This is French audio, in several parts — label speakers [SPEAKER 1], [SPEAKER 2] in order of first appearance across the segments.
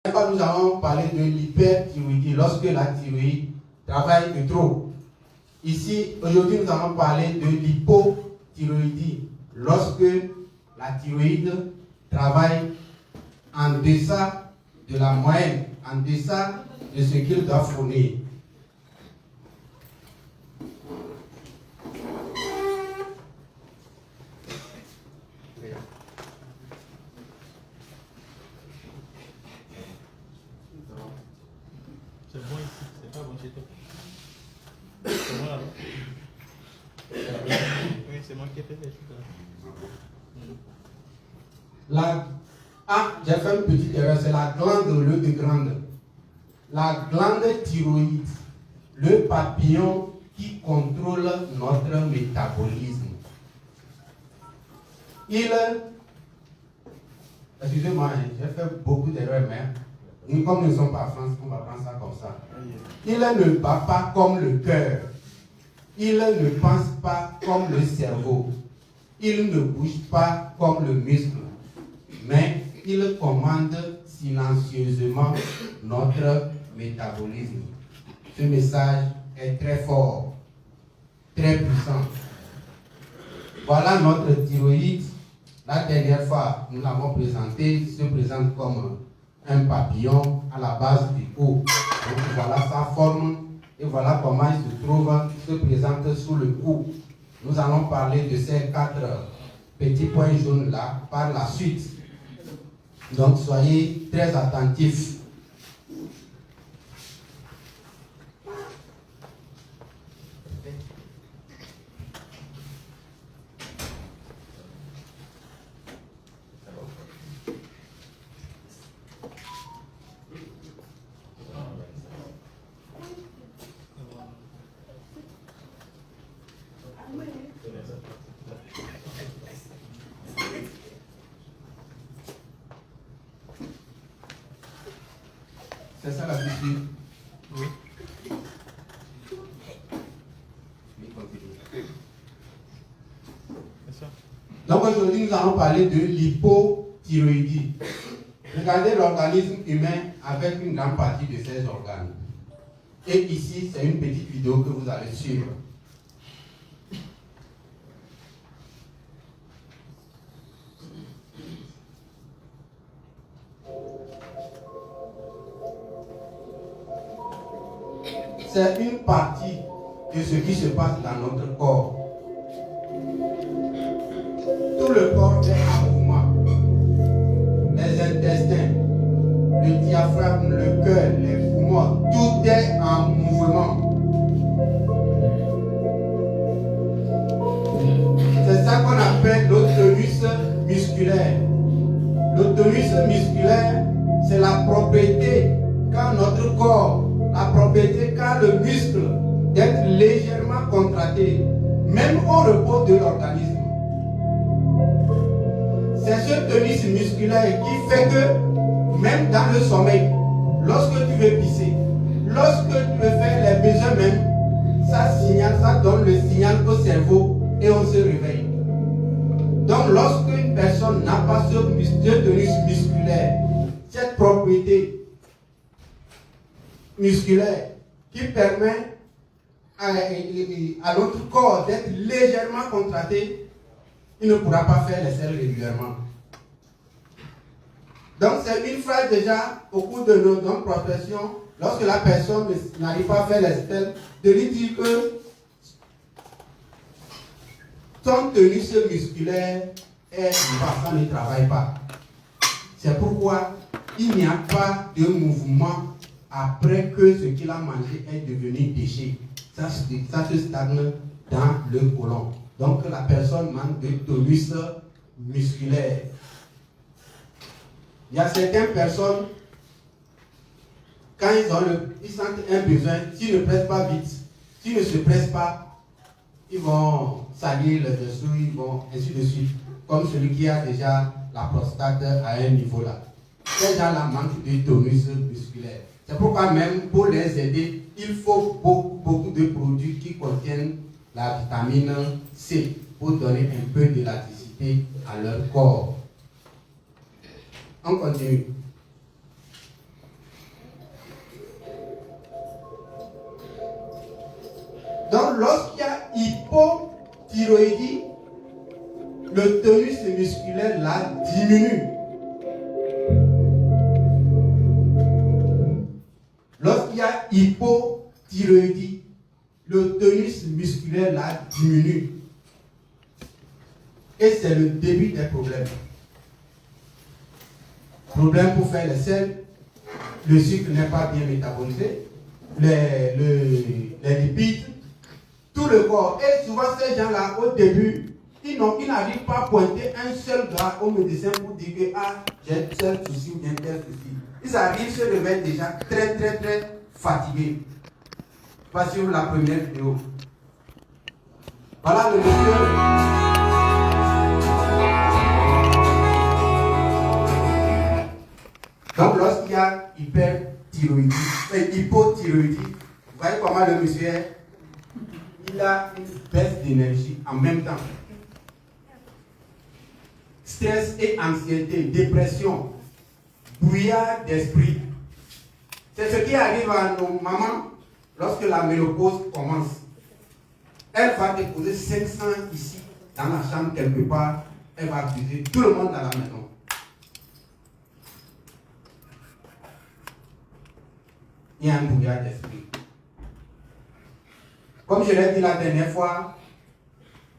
[SPEAKER 1] Nous allons parler de l'hyperthyroïdie, lorsque la thyroïde travaille de trop. Ici, aujourd'hui, nous allons parler de l'hypothyroïdie, lorsque la thyroïde travaille en deçà de la moyenne, en deçà de ce qu'il doit fournir.
[SPEAKER 2] C'est bon ici, c'est pas bon chez toi. C'est bon là-bas. Oui, c'est moi qui ai fait les choses là.
[SPEAKER 1] J'ai fait une petite erreur, c'est la glande au lieu de grande. La glande thyroïde, le papillon qui contrôle notre métabolisme. Excusez-moi, j'ai fait beaucoup d'erreurs, mais comme nous ne sommes pas en France, on va prendre ça comme ça. Il ne bat pas comme le cœur. Il ne pense pas comme le cerveau. Il ne bouge pas comme le muscle. Mais il commande silencieusement notre métabolisme. Ce message est très fort, très puissant. Voilà notre thyroïde. La dernière fois, nous l'avons présenté, il se présente comme un papillon à la base du cou. Donc voilà sa forme et voilà comment il se trouve, il se présente sous le cou. Nous allons parler de ces 4 petits points jaunes là par la suite. Donc soyez très attentifs. C'est ça la blessure?
[SPEAKER 2] Oui. C'est ça.
[SPEAKER 1] Donc aujourd'hui, nous allons parler de l'hypothyroïdie. Regardez l'organisme humain avec une grande partie de ses organes. Et ici, c'est une petite vidéo que vous allez suivre. C'est une partie de ce qui se passe dans notre corps. Tout le corps est en mouvement. Les intestins, le diaphragme, le cœur, les poumons, tout est en mouvement. C'est ça qu'on appelle l'autonus musculaire. L'autonus musculaire, c'est la propriété qu'a notre corps, la propriété qu'a le muscle d'être légèrement contracté, même au repos de l'organisme. C'est ce tonus musculaire qui fait que, même dans le sommeil, lorsque tu veux pisser, lorsque tu veux faire les besoins même, ça donne le signal au cerveau et on se réveille. Donc lorsque une personne n'a pas ce tonus musculaire, cette propriété musculaire qui permet à notre corps d'être légèrement contracté, il ne pourra pas faire les selles régulièrement. Donc c'est une phrase déjà au cours de notre profession, lorsque la personne n'arrive pas à faire les selles, de lui dire que son tonus musculaire est bas, ça ne travaille pas. C'est pourquoi il n'y a pas de mouvement après que ce qu'il a mangé est devenu déchet. Ça se stagne dans le côlon. Donc la personne manque de tonus musculaire. Il y a certaines personnes, quand ils sentent un besoin, s'ils ne pressent pas vite, s'ils ne se pressent pas, ils vont salir le dessous, ils vont ainsi de suite. Comme celui qui a déjà la prostate à un niveau là. Ces gens-là manquent de tonus musculaire. C'est pourquoi même pour les aider, il faut beaucoup de produits qui contiennent la vitamine C pour donner un peu d'élasticité à leur corps. On continue. Donc, lorsqu'il y a hypothyroïdie, le tonus musculaire là diminue. Lorsqu'il y a hypothyroïdie, le tonus musculaire là diminue. Et c'est le début des problèmes. Problème pour faire les selles, le sucre n'est pas bien métabolisé, les lipides, tout le corps. Et souvent ces gens-là, au début, ils n'arrivent pas à pointer un seul gras au médecin pour dire que j'ai tel souci ou bien tel souci. Ils arrivent, se réveillent déjà très fatigués. Pas sur la première vidéo. Voilà le monsieur. Donc lorsqu'il y a hypothyroïdie, vous voyez comment le monsieur est, il a une baisse d'énergie en même temps. Stress et anxiété, dépression, brouillard d'esprit. C'est ce qui arrive à nos mamans lorsque la ménopause commence. Elle va déposer 500 ici, dans la chambre quelque part, elle va accuser tout le monde dans la maison. Il y a un brouillard d'esprit. Comme je l'ai dit la dernière fois,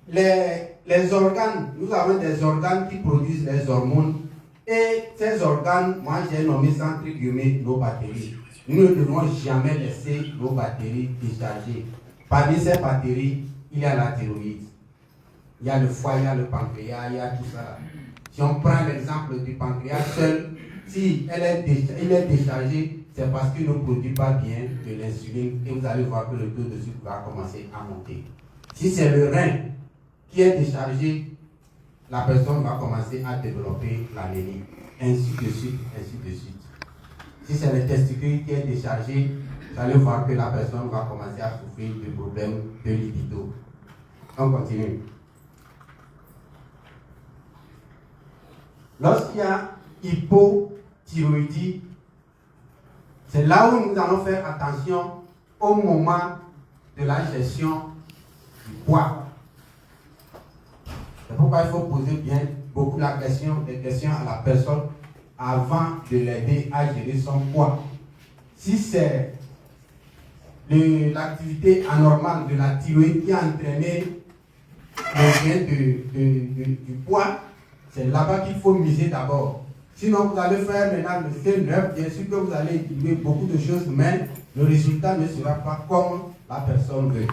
[SPEAKER 1] les organes, nous avons des organes qui produisent les hormones et ces organes, moi j'ai nommé ça entre guillemets nos batteries. Nous ne devons jamais laisser nos batteries décharger. Parmi ces batteries, il y a la thyroïde, il y a le foie, il y a le pancréas, il y a tout ça là. Si on prend l'exemple du pancréas seul, si il est déchargé, c'est parce qu'il ne produit pas bien de l'insuline et vous allez voir que le taux de sucre va commencer à monter. Si c'est le rein qui est déchargé, la personne va commencer à développer l'anémie, ainsi de suite, ainsi de suite. Si c'est le testicule qui est déchargé, vous allez voir que la personne va commencer à souffrir de problèmes de libido. On continue. Lorsqu'il y a hypothyroïdie, c'est là où nous allons faire attention au moment de la gestion du poids. C'est pourquoi il faut poser bien beaucoup des questions à la personne avant de l'aider à gérer son poids. Si c'est l'activité anormale de la thyroïde qui a entraîné le gain du poids, c'est là-bas qu'il faut miser d'abord. Sinon, vous allez faire maintenant le C9, bien sûr que vous allez équilibrer beaucoup de choses, mais le résultat ne sera pas comme la personne veut.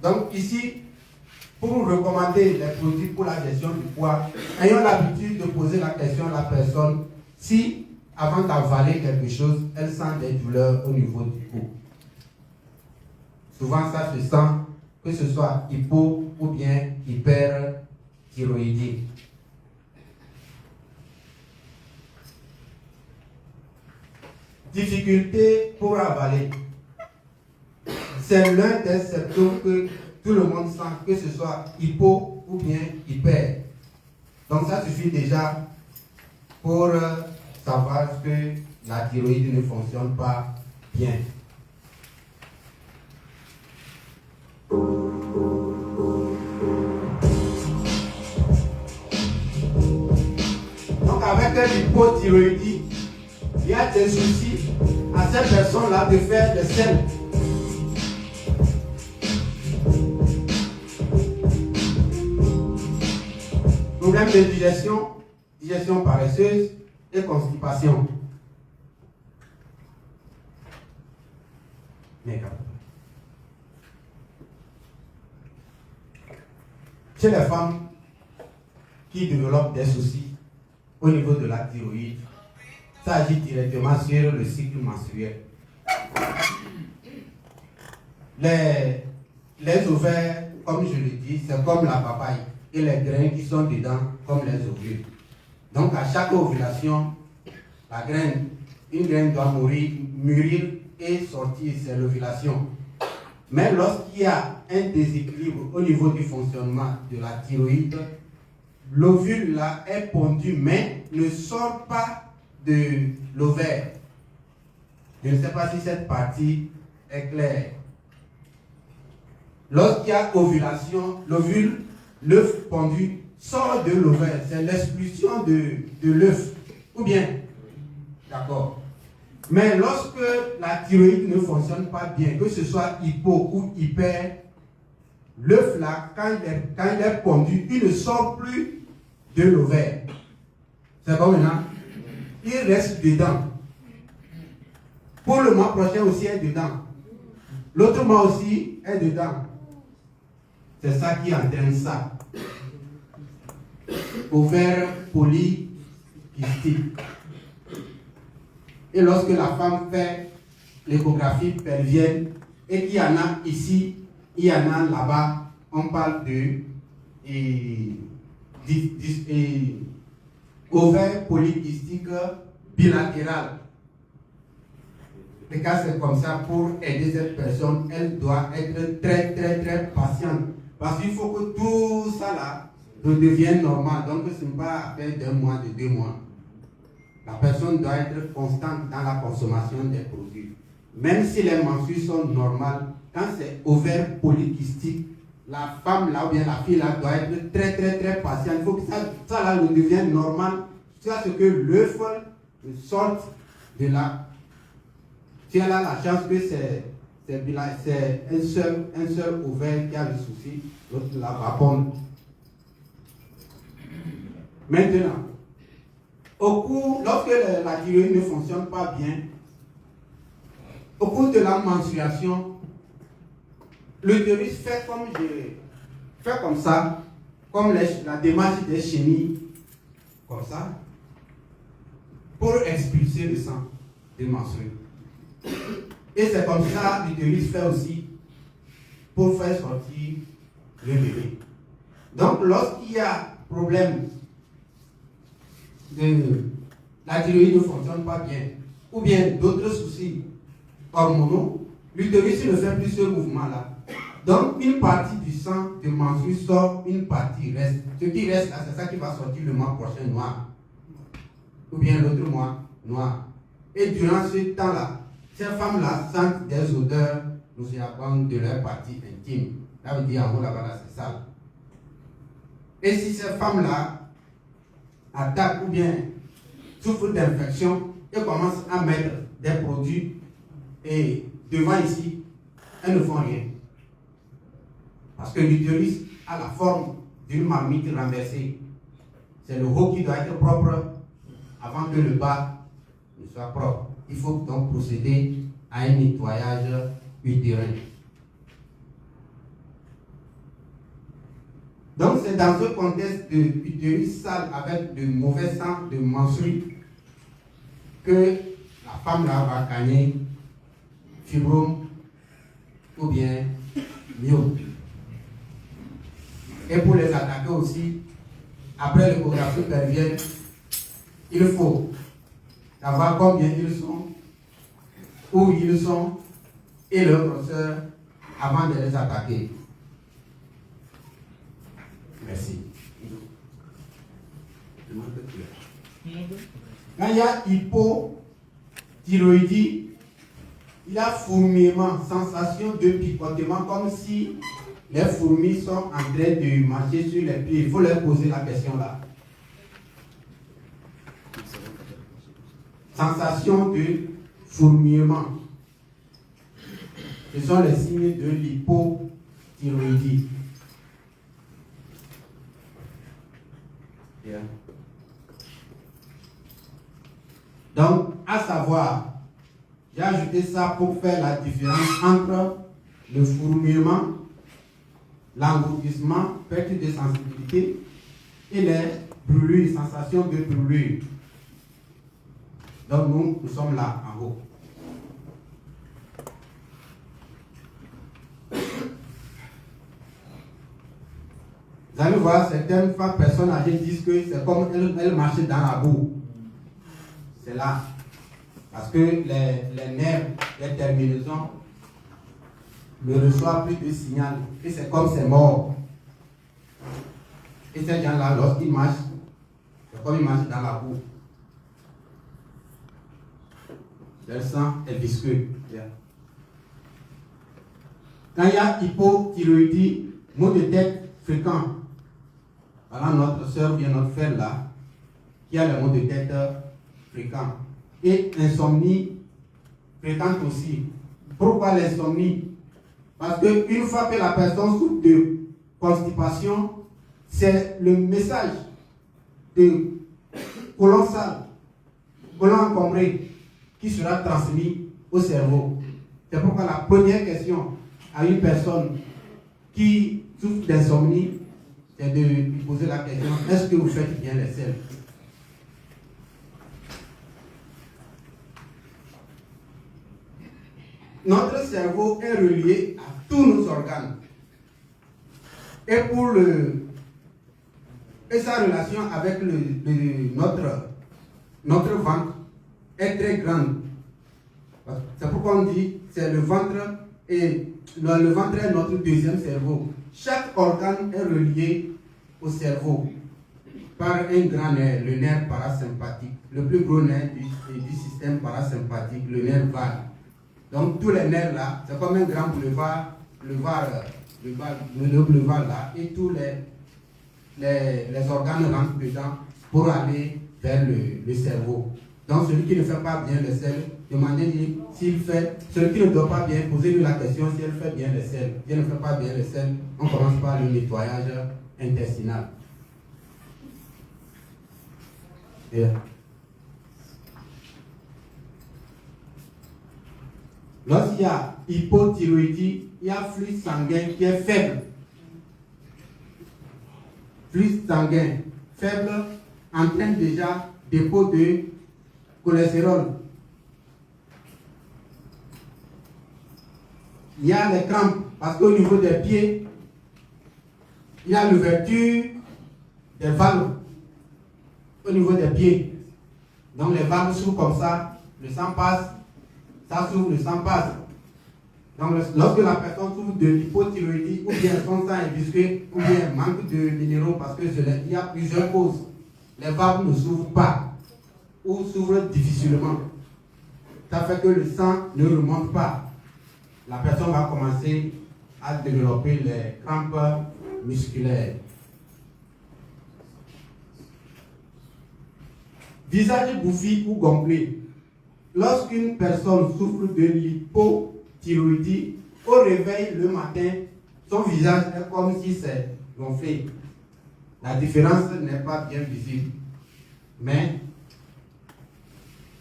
[SPEAKER 1] Donc ici, pour vous recommander les produits pour la gestion du poids, ayons l'habitude de poser la question à la personne si, avant d'avaler quelque chose, elle sent des douleurs au niveau du cou. Souvent, ça se sent, que ce soit hypo ou bien hyperthyroïdie. Difficulté pour avaler. C'est l'un des symptômes que tout le monde sent, que ce soit hypo ou bien hyper. Donc ça suffit déjà pour savoir que la thyroïde ne fonctionne pas bien. Donc avec l'hypothyroïdie, il y a des soucis à ces personnes-là de faire des selles. Problème de digestion paresseuse et constipation. Chez les femmes qui développent des soucis au niveau de la thyroïde, ça agit directement sur le cycle menstruel. Les ovaires, comme je le dis, c'est comme la papaye. Et les graines qui sont dedans, comme les ovules. Donc à chaque ovulation, une graine doit mûrir et sortir, c'est l'ovulation. Mais lorsqu'il y a un déséquilibre au niveau du fonctionnement de la thyroïde, l'ovule là est pondu, mais ne sort pas de l'ovaire. Je ne sais pas si cette partie est claire. Lorsqu'il y a ovulation, l'ovule, l'œuf pondu sort de l'ovaire. C'est l'expulsion de l'œuf. Ou bien? D'accord. Mais lorsque la thyroïde ne fonctionne pas bien, que ce soit hypo ou hyper, l'œuf là, quand il est pondu, il ne sort plus de l'ovaire. C'est bon maintenant? Il reste dedans. Pour le mois prochain aussi, il est dedans. L'autre mois aussi est dedans. C'est ça qui entraîne ça. Ovaire polykystique. Et lorsque la femme fait l'échographie pelvienne et qu'il y en a ici, il y en a là-bas, on parle de ovaire polykystique bilatéral. Et quand c'est comme ça, pour aider cette personne, elle doit être très patiente. Parce qu'il faut que tout ça là redevienne normal. Donc ce n'est pas affaire d'un mois, de 2 mois. La personne doit être constante dans la consommation des produits. Même si les menstrues sont normales, quand c'est ovaire polykystique, la femme là ou bien la fille là doit être très patiente. Il faut que ça là redevienne normal. Jusqu'à ce que l'œuf sorte de là. Si elle a la chance que c'est un seul ovaire qui a le souci, l'autre là va pondre. Maintenant, lorsque la thyroïde ne fonctionne pas bien, au cours de la menstruation, l'utérus fait comme ça, comme la démarche des chenilles, comme ça, pour expulser le sang des menstrues. Et c'est comme ça que l'utérus fait aussi pour faire sortir le bébé. Donc, lorsqu'il y a problème la thyroïde ne fonctionne pas bien, ou bien d'autres soucis hormonaux, l'utérus ne fait plus ce mouvement-là. Donc, une partie du sang de menstrues sort, une partie reste. Ce qui reste là, c'est ça qui va sortir le mois prochain noir. Ou bien l'autre mois noir. Et durant ce temps-là, ces femmes-là sentent des odeurs nauséabondes de leur partie intime. Ça veut dire en haut là-bas, là, c'est sale. Et si ces femmes-là attaquent ou bien souffrent d'infection et commencent à mettre des produits et devant ici, elles ne font rien. Parce que l'utérus a la forme d'une marmite renversée. C'est le haut qui doit être propre avant que le bas ne soit propre. Il faut donc procéder à un nettoyage utérin. Donc c'est dans ce contexte de l'utérus sale avec de mauvais sang de menstrues que la femme là va gagner fibrome ou bien myope. Et pour les attaquer aussi, après l'échographie pelvienne, il faut savoir combien ils sont, où ils sont et leur grosseur avant de les attaquer. Merci. Quand il y a hypothyroïdie, il y a fourmillement, sensation de picotement, comme si les fourmis sont en train de marcher sur les pieds. Il faut leur poser la question là. Sensation de fourmillement. Ce sont les signes de l'hypothyroïdie. Yeah. Donc, à savoir, j'ai ajouté ça pour faire la différence entre le fourmillement, l'engourdissement, perte de sensibilité et les brûlures, sensations de brûlure. Donc nous sommes là en haut. Vous allez voir, certaines personnes âgées disent que c'est comme elles marchaient dans la boue. C'est là. Parce que les nerfs, les terminaisons ne reçoivent plus de signal. Et c'est comme c'est mort. Et ces gens-là, lorsqu'ils marchent, c'est comme ils marchent dans la boue. Le sang est visqueux. Yeah. Quand il y a hypothyroïdie, maux de tête fréquents. Voilà notre soeur, bien notre frère là, qui a les maux de tête fréquents. Et insomnie fréquente aussi. Pourquoi l'insomnie? Parce qu'une fois que la personne souffre de constipation, c'est le message de côlon sale, côlon encombré, qui sera transmis au cerveau. C'est pourquoi la première question à une personne qui souffre d'insomnie, c'est de lui poser la question, est-ce que vous faites bien les selles? Notre cerveau est relié à tous nos organes. Et sa relation avec notre ventre est très grande. C'est pourquoi on dit c'est le ventre et le ventre est notre deuxième cerveau. Chaque organe est relié au cerveau par un grand nerf, le nerf parasympathique, le plus gros nerf du système parasympathique, le nerf vague. Donc tous les nerfs là, c'est comme un grand boulevard, le boulevard là, et tous les organes rentrent dedans pour aller vers le cerveau. Donc celui qui ne fait pas bien les selles, demandez-lui s'il fait, celui qui ne dort pas bien, posez-lui la question si elle fait bien les selles. Si elle ne fait pas bien les selles, on commence par le nettoyage intestinal. Yeah. Lorsqu'il y a hypothyroïdie, il y a flux sanguin qui est faible. Flux sanguin faible entraîne déjà dépôt de cholestérol. Il y a les crampes parce qu'au niveau des pieds, il y a l'ouverture des valves au niveau des pieds. Donc les valves s'ouvrent comme ça, le sang passe, ça s'ouvre, le sang passe. Donc lorsque la personne souffre de l'hypothyroïdie, ou bien son sang est visqueux, ou bien manque de minéraux, parce qu'il y a plusieurs causes. Les valves ne s'ouvrent pas, ou s'ouvrent difficilement. Ça fait que le sang ne remonte pas. La personne va commencer à développer les crampes musculaires. Visage bouffi ou gonflé. Lorsqu'une personne souffre de l'hypothyroïdie, au réveil le matin, son visage est comme si c'est gonflé. La différence n'est pas bien visible. Mais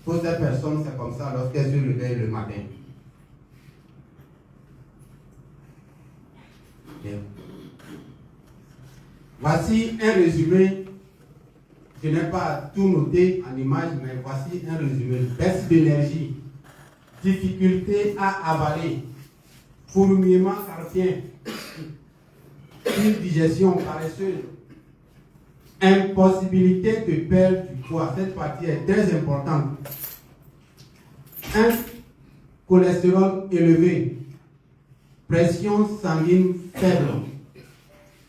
[SPEAKER 1] pour cette personne, c'est comme ça lorsqu'elle se réveille le matin. Bien. Voici un résumé. Je n'ai pas tout noté en image, mais voici un résumé. Baisse d'énergie, difficulté à avaler, fourmillement carpien, une digestion paresseuse, impossibilité de perdre du poids. Cette partie est très importante. Un cholestérol élevé, pression sanguine faible,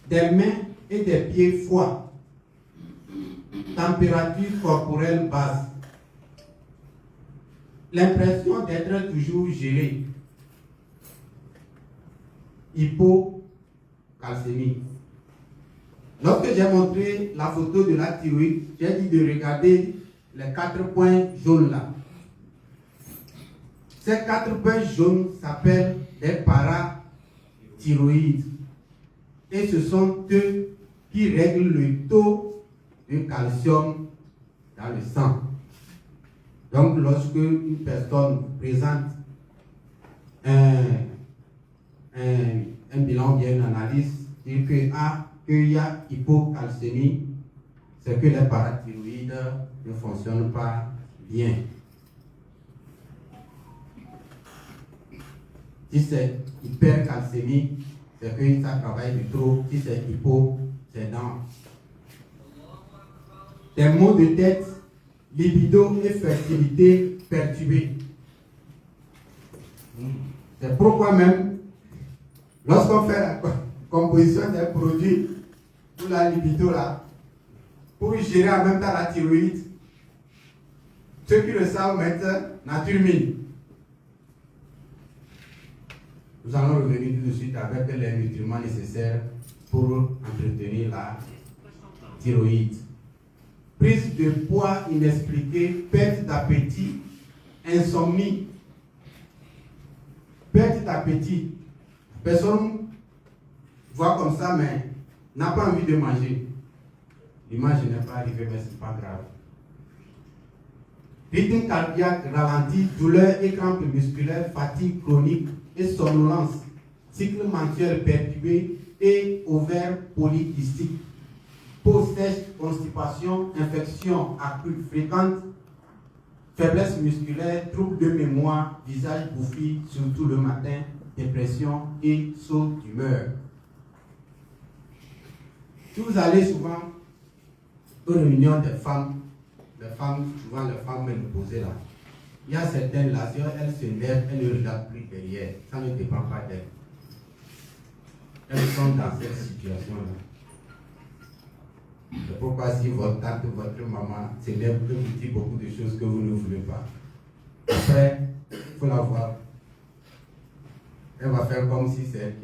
[SPEAKER 1] des mains et des pieds froids, température corporelle basse, l'impression d'être toujours gelé, hypocalcémie. Lorsque j'ai montré la photo de la thyroïde, j'ai dit de regarder les 4 points jaunes là. Ces 4 points jaunes s'appellent des parathyroïdes. Et ce sont eux qui règlent le taux de calcium dans le sang. Donc, lorsque une personne présente un bilan bien analyse, dit qu'il y a hypocalcémie, c'est que les parathyroïdes ne fonctionnent pas bien. Si c'est hypercalcémie, c'est que ça travaille de trop. Si c'est hypo, c'est dans. Des maux de tête, libido et fertilité perturbée. C'est pourquoi même, lorsqu'on fait la composition des produits pour la libido là, pour gérer en même temps la thyroïde, ceux qui le savent mettent nature mine. Nous allons revenir tout de suite avec les nutriments nécessaires pour entretenir la thyroïde. Prise de poids inexpliquée, perte d'appétit, insomnie, perte d'appétit. Personne voit comme ça, mais n'a pas envie de manger. L'image n'est pas arrivée, mais ce n'est pas grave. Rythme cardiaque ralenti, douleur et crampes musculaires, fatigue chronique et somnolence, cycle menstruel perturbé et ovaires polykystiques, peau sèche, constipation, infection accrue fréquente, faiblesse musculaire, troubles de mémoire, visage bouffi, surtout le matin, dépression et saut d'humeur. Si vous allez souvent aux réunions des femmes, souvent les femmes ménopausées là, il y a certaines là, si elles se lèvent, elles ne regardent plus derrière, ça ne dépend pas d'elles. Elles sont dans cette situation-là. C'est pourquoi si votre tante, votre maman se lève, peut vous dire beaucoup de choses que vous ne voulez pas. Après, il faut la voir. Elle va faire comme si c'est elle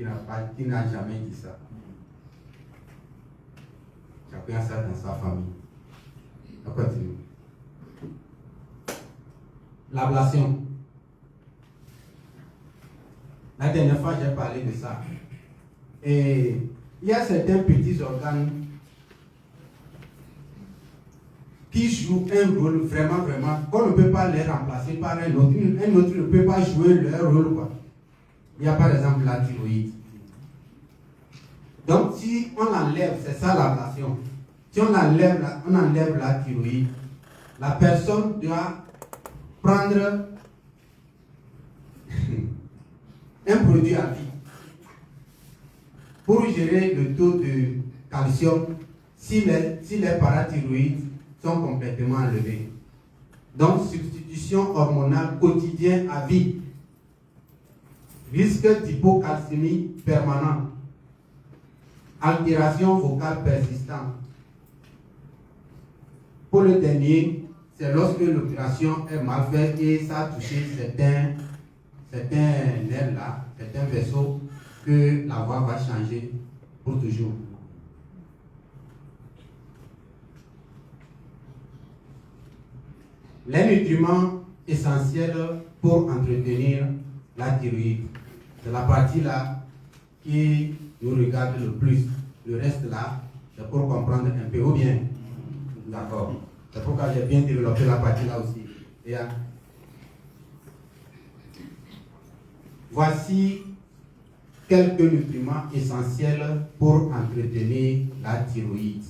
[SPEAKER 1] qui n'a jamais dit ça. Chacun a ça dans sa famille. On continue. L'ablation. La dernière fois, j'ai parlé de ça. Et il y a certains petits organes qui jouent un rôle vraiment, qu'on ne peut pas les remplacer par un autre. Un autre ne peut pas jouer leur rôle, quoi. Il y a par exemple la thyroïde. Donc, si on enlève, c'est ça l'ablation. Si on enlève la thyroïde, la personne doit prendre un produit à vie pour gérer le taux de calcium si les parathyroïdes sont complètement enlevés. Donc, substitution hormonale quotidienne à vie. Risque d'hypocalcémie permanent. Altération vocale persistante. Pour le dernier, c'est lorsque l'opération est mal faite et ça a touché certains nerfs là, certains vaisseaux, que la voix va changer pour toujours. Les nutriments essentiels pour entretenir la thyroïde. C'est la partie là qui nous regarde le plus. Le reste là, c'est pour comprendre un peu ou bien. D'accord. C'est pourquoi j'ai bien développé la partie là aussi. Et, voici quelques nutriments essentiels pour entretenir la thyroïde.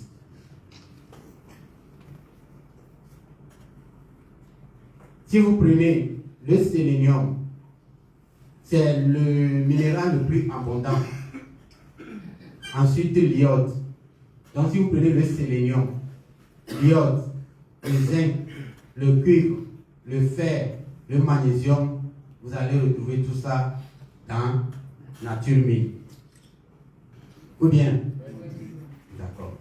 [SPEAKER 1] Si vous prenez le sélénium, c'est le minéral le plus abondant. Ensuite, l'iode. Donc, si vous prenez le sélénium, l'iode, le zinc, le cuivre, le fer, le magnésium, vous allez retrouver tout ça dans Nature Mille. Ou bien? D'accord.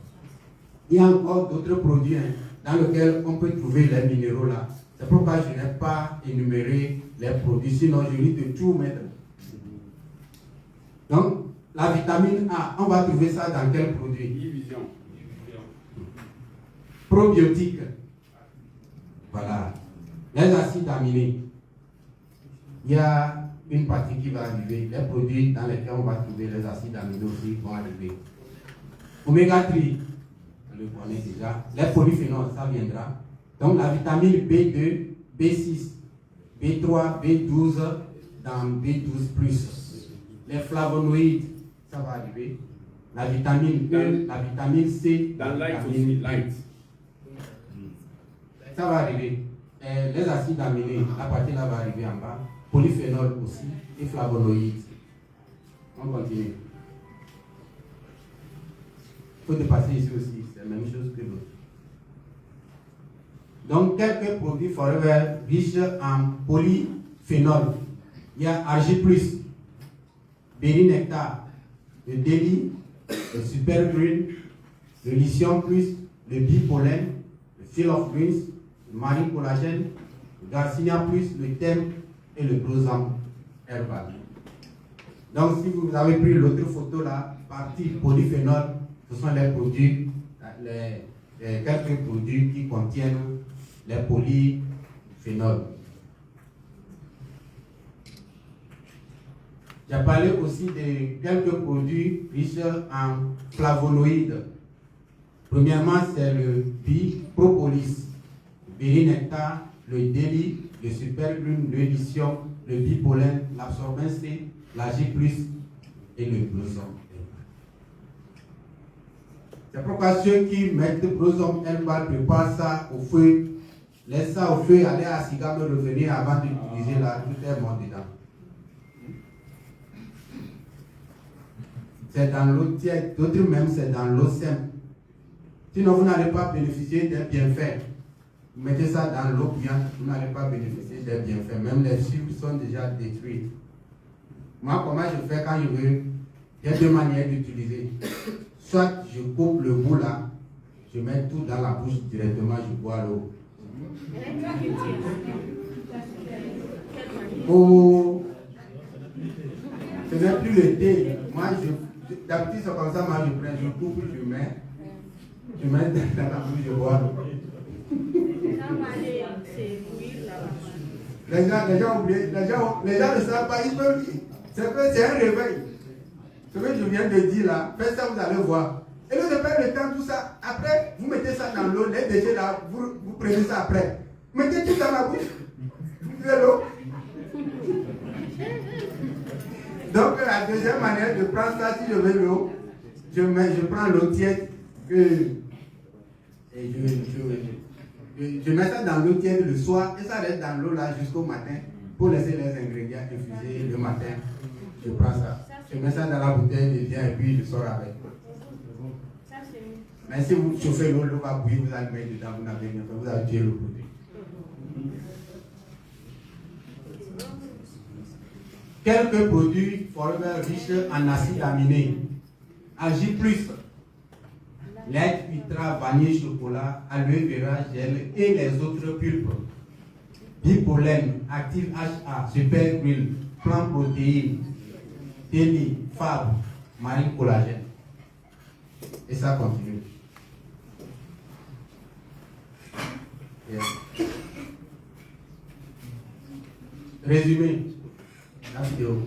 [SPEAKER 1] Il y a encore d'autres produits dans lesquels on peut trouver les minéraux là. C'est pourquoi je n'ai pas énuméré les produits, sinon je risque de tout mettre. Donc, la vitamine A, on va trouver ça dans quel produit?
[SPEAKER 3] Division.
[SPEAKER 1] Probiotiques. Voilà. Les acides aminés. Il y a une partie qui va arriver. Les produits dans lesquels on va trouver les acides aminés aussi vont arriver. Oméga 3, on le connaît déjà. Les polyphénols, ça viendra. Donc la vitamine B2, B6, B3, B12 dans B12+. Les flavonoïdes, ça va arriver. La vitamine E, la vitamine C,
[SPEAKER 3] Dans
[SPEAKER 1] la
[SPEAKER 3] light
[SPEAKER 1] vitamine
[SPEAKER 3] aussi,
[SPEAKER 1] B.
[SPEAKER 3] light.
[SPEAKER 1] Ça va arriver. Les acides aminés, la partie là va arriver en bas. Polyphénol aussi et flavonoïdes. On continue. Il faut dépasser ici aussi, c'est la même chose que l'autre. Donc, quelques produits Forever riches en polyphénol. Il y a Argi+, Berry Nectar, le Deli, le Super Green, le Lithium+, le Bipollen, le Field of Greens, le Marine Collagène, le Garcinia+, le Thème et le Brosam Herbal. Donc, si vous avez pris l'autre photo là, partie polyphénol, ce sont les produits, quelques produits qui contiennent les polyphénols. J'ai parlé aussi de quelques produits riches en flavonoïdes. Premièrement, c'est le bipropolis, le bérinectar, le délit, le superglune, le lithium, le bipollen, l'absorbin C, la J+, et le brosome. C'est pourquoi ceux qui mettent brosome L-Bal préparent ça au feu, laissent ça au feu, aller à Sigame, revenir avant d'utiliser là, tout est bon dedans. C'est dans l'eau tiède, d'autres même c'est dans l'eau simple. Sinon vous n'allez pas bénéficier des bienfaits. Vous mettez ça dans l'eau bien, vous n'allez pas bénéficier des bienfaits. Même les sucres sont déjà détruits. Moi, comment je fais quand je veux? Il y a deux manières d'utiliser. Soit je coupe le bout là, je mets tout dans la bouche directement, je bois l'eau. Ou ce n'est plus le thé. Moi, d'habitude c'est comme ça, moi je prends, je coupe, je mets dans la bouche, je bois l'eau. Les gens oublient, les gens ne savent pas, ils peuvent dire. C'est un réveil. Ce que je viens de dire là, faites ça, vous allez voir. Et là, je perds le temps, tout ça. Après, vous mettez ça dans l'eau, les déchets là, vous prenez ça après. Mettez tout dans la bouche. Vous buvez l'eau. Donc, la deuxième manière de prendre ça, si je veux l'eau, je prends l'eau tiède et je mets ça dans l'eau tiède le soir et ça reste dans l'eau là jusqu'au matin pour laisser les ingrédients infuser le matin. Je prends ça. Je mets ça dans la bouteille, je viens et puis je sors avec. Mais si vous chauffez l'eau, l'eau va bouillir, vous allez mettre dedans, vous n'avez rien fait, vous avez tué le produit. Quelques produits Forever riches en acides aminés. Agi+, lait, ultra, vanille, chocolat, aloe vera, gel et les autres pulpes. Bipollen, active HA, super huile, plant protéines, délit, fab, marine collagène. Et ça continue. Yeah. Résumé. La vidéo.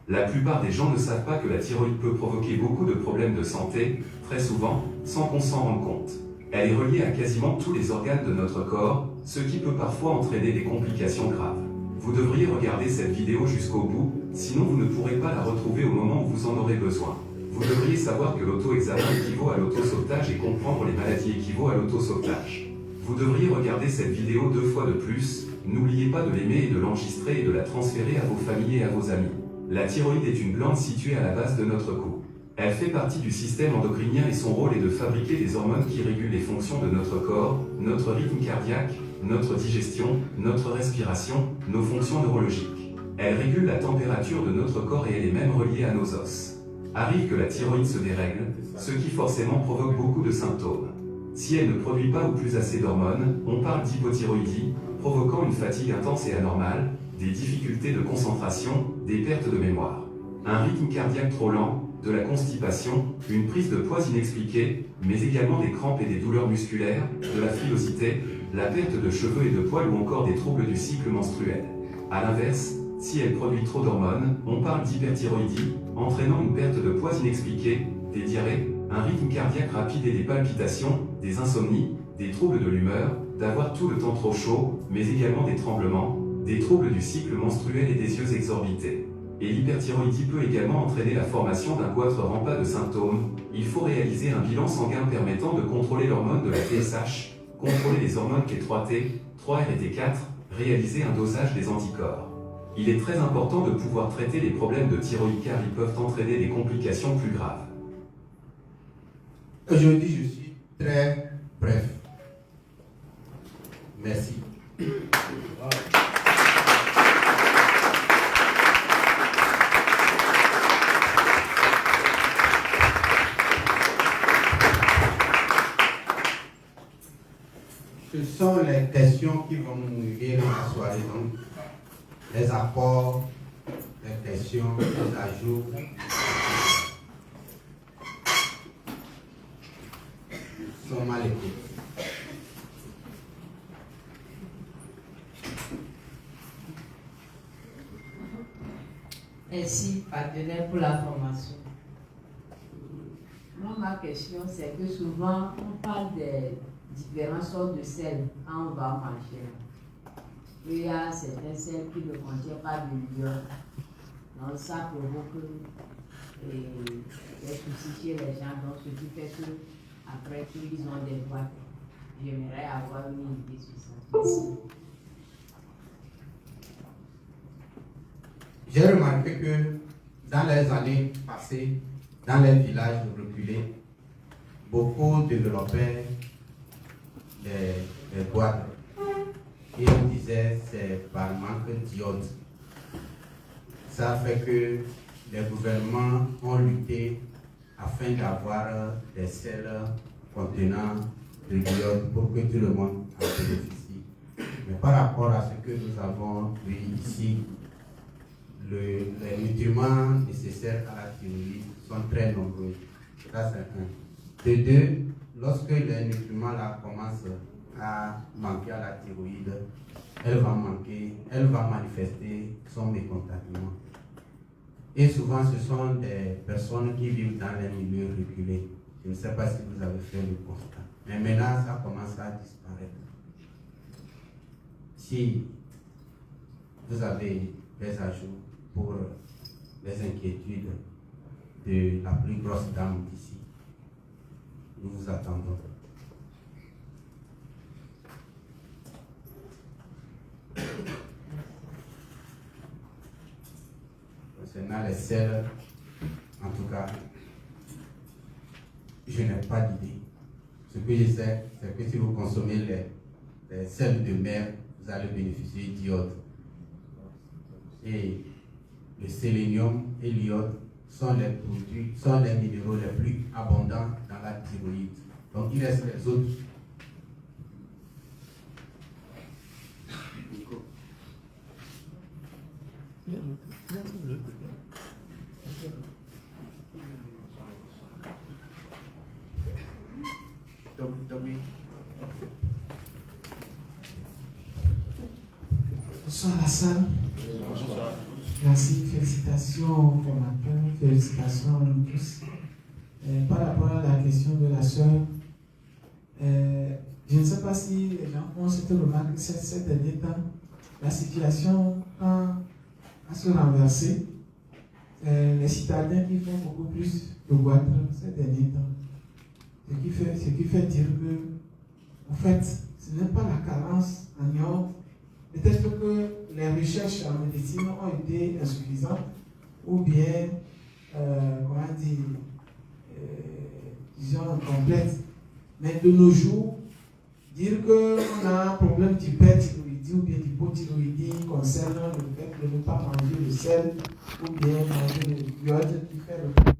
[SPEAKER 3] La plupart des gens ne savent pas que la thyroïde peut provoquer beaucoup de problèmes de santé, très souvent, sans qu'on s'en rende compte. Elle est reliée à quasiment tous les organes de notre corps, ce qui peut parfois entraîner des complications graves. Vous devriez regarder cette vidéo jusqu'au bout, sinon vous ne pourrez pas la retrouver au moment où vous en aurez besoin. Vous devriez savoir que l'auto-examen équivaut à l'autosauvetage et comprendre les maladies équivaut à l'autosauvetage. Vous devriez regarder cette vidéo 2 fois de plus, n'oubliez pas de l'aimer et de l'enregistrer et de la transférer à vos familles et à vos amis. La thyroïde est une glande située à la base de notre cou. Elle fait partie du système endocrinien et son rôle est de fabriquer des hormones qui régulent les fonctions de notre corps, notre rythme cardiaque, notre digestion, notre respiration, nos fonctions neurologiques. Elle régule la température de notre corps et elle est même reliée à nos os. Arrive que la thyroïde se dérègle, ce qui forcément provoque beaucoup de symptômes. Si elle ne produit pas ou plus assez d'hormones, on parle d'hypothyroïdie, provoquant une fatigue intense et anormale, des difficultés de concentration, des pertes de mémoire, un rythme cardiaque trop lent, de la constipation, une prise de poids inexpliquée, mais également des crampes et des douleurs musculaires, de la frilosité, la perte de cheveux et de poils ou encore des troubles du cycle menstruel. A l'inverse, si elle produit trop d'hormones, on parle d'hyperthyroïdie, entraînant une perte de poids inexpliquée, des diarrhées, un rythme cardiaque rapide et des palpitations, des insomnies, des troubles de l'humeur, d'avoir tout le temps trop chaud, mais également des tremblements, des troubles du cycle menstruel et des yeux exorbités. Et l'hyperthyroïdie peut également entraîner la formation d'un goitre rampant de symptômes. Il faut réaliser un bilan sanguin permettant de contrôler l'hormone de la TSH, contrôler les hormones T3T, 3R et T4, réaliser un dosage des anticorps. Il est très important de pouvoir traiter les problèmes de thyroïde car ils peuvent entraîner des complications plus graves.
[SPEAKER 1] Aujourd'hui, je suis très bref. Merci. Ce sont les questions qui vont nous guider dans la soirée. Donc, les apports, les questions, les ajouts. Sont mal écoutés.
[SPEAKER 4] Merci, partenaire, pour la formation. Moi, ma question, c'est que souvent, on parle des différentes sortes de sel quand on va manger. Il y a certains sels qui ne contiennent pas de l'iode. Donc, ça provoque des soucis chez les gens. Donc, ce qui fait qu'après tout, ils ont des boîtes. J'aimerais avoir une idée sur ça. Merci.
[SPEAKER 1] J'ai remarqué que dans les années passées, dans les villages reculés, beaucoup développaient des boîtes. Et on disait c'est par manque d'iode. Ça fait que les gouvernements ont lutté afin d'avoir des sels contenant de l'iode pour que tout le monde en bénéficie. Mais par rapport à ce que nous avons vu ici, les nutriments nécessaires à la thyroïde sont très nombreux. Ça, c'est un. De deux, lorsque les nutriments là commencent à manquer à la thyroïde, elle va manifester son mécontentement. Et souvent, ce sont des personnes qui vivent dans les milieux reculés. Je ne sais pas si vous avez fait le constat. Mais maintenant, ça commence à disparaître. Si vous avez des ajouts pour les inquiétudes de la plus grosse dame d'ici, nous vous attendons. Concernant les sels, en tout cas, je n'ai pas d'idée. Ce que je sais, c'est que si vous consommez les sels de mer, vous allez bénéficier d'iode. Et le sélénium et l'iode sont les minéraux les plus abondants dans la thyroïde. Donc il reste les autres.
[SPEAKER 5] Bonsoir à la salle. Merci, félicitations aux formateurs, félicitations à nous tous. Par rapport à la question de la sœur, je ne sais pas si les gens ont cette remarque que ces derniers temps, la situation tend à se renverser. Les citadins qui font beaucoup plus de boîtes ces derniers temps. Ce qui fait dire que, en fait, ce n'est pas la carence en iode. Peut-être que les recherches en médecine ont été insuffisantes ou bien, comment dire, disons, complètes. Mais de nos jours, dire qu'on a un problème d'hyperthyroïdie ou bien d'hypothyroïdie concernant le fait de ne pas manger le sel ou bien manger le iode qui fait le